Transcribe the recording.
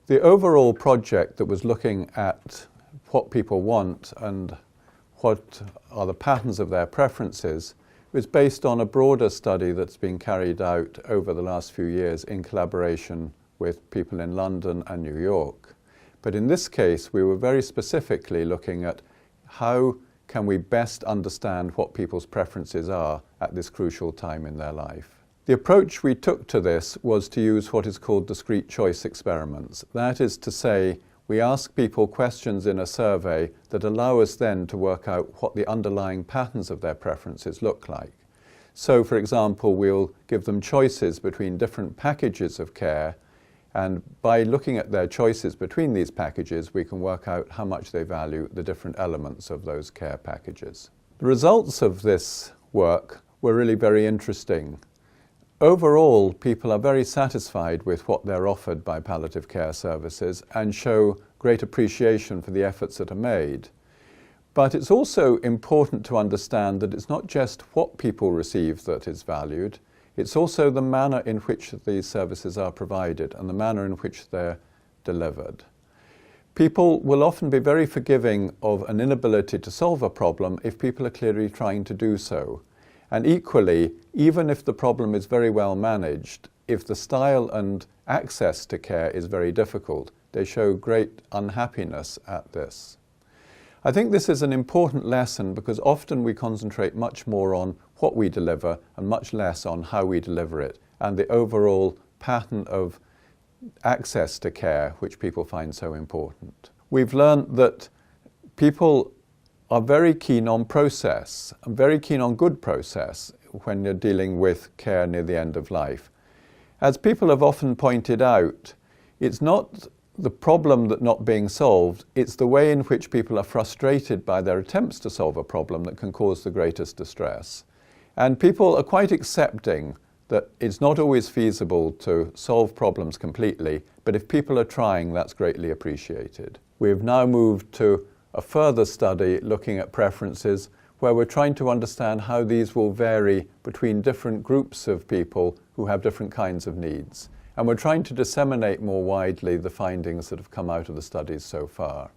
The overall project that was looking at what people want and what are the patterns of their preferences was based on a broader study that's been carried out over the last few years in collaboration with people in London and New York. But in this case, we were very specifically looking at how can we best understand what people's preferences are at this crucial time in their life. The approach we took to this was to use what is called discrete choice experiments. That is to say, we ask people questions in a survey that allow us then to work out what the underlying patterns of their preferences look like. So, for example, we'll give them choices between different packages of care, and by looking at their choices between these packages, we can work out how much they value the different elements of those care packages. The results of this work were really very interesting. Overall, people are very satisfied with what they're offered by palliative care services and show great appreciation for the efforts that are made. But it's also important to understand that it's not just what people receive that is valued, it's also the manner in which these services are provided and the manner in which they're delivered. People will often be very forgiving of an inability to solve a problem if people are clearly trying to do so. And equally, even if the problem is very well managed, if the style and access to care is very difficult, they show great unhappiness at this. I think this is an important lesson because often we concentrate much more on what we deliver and much less on how we deliver it and the overall pattern of access to care which people find so important. We've learned that people are very keen on process and very keen on good process when you're dealing with care near the end of life. As people have often pointed out, it's not the problem that not being solved, it's the way in which people are frustrated by their attempts to solve a problem that can cause the greatest distress. And people are quite accepting that it's not always feasible to solve problems completely, but if people are trying, that's greatly appreciated. We've now moved to a further study looking at preferences where we're trying to understand how these will vary between different groups of people who have different kinds of needs. And we're trying to disseminate more widely the findings that have come out of the studies so far.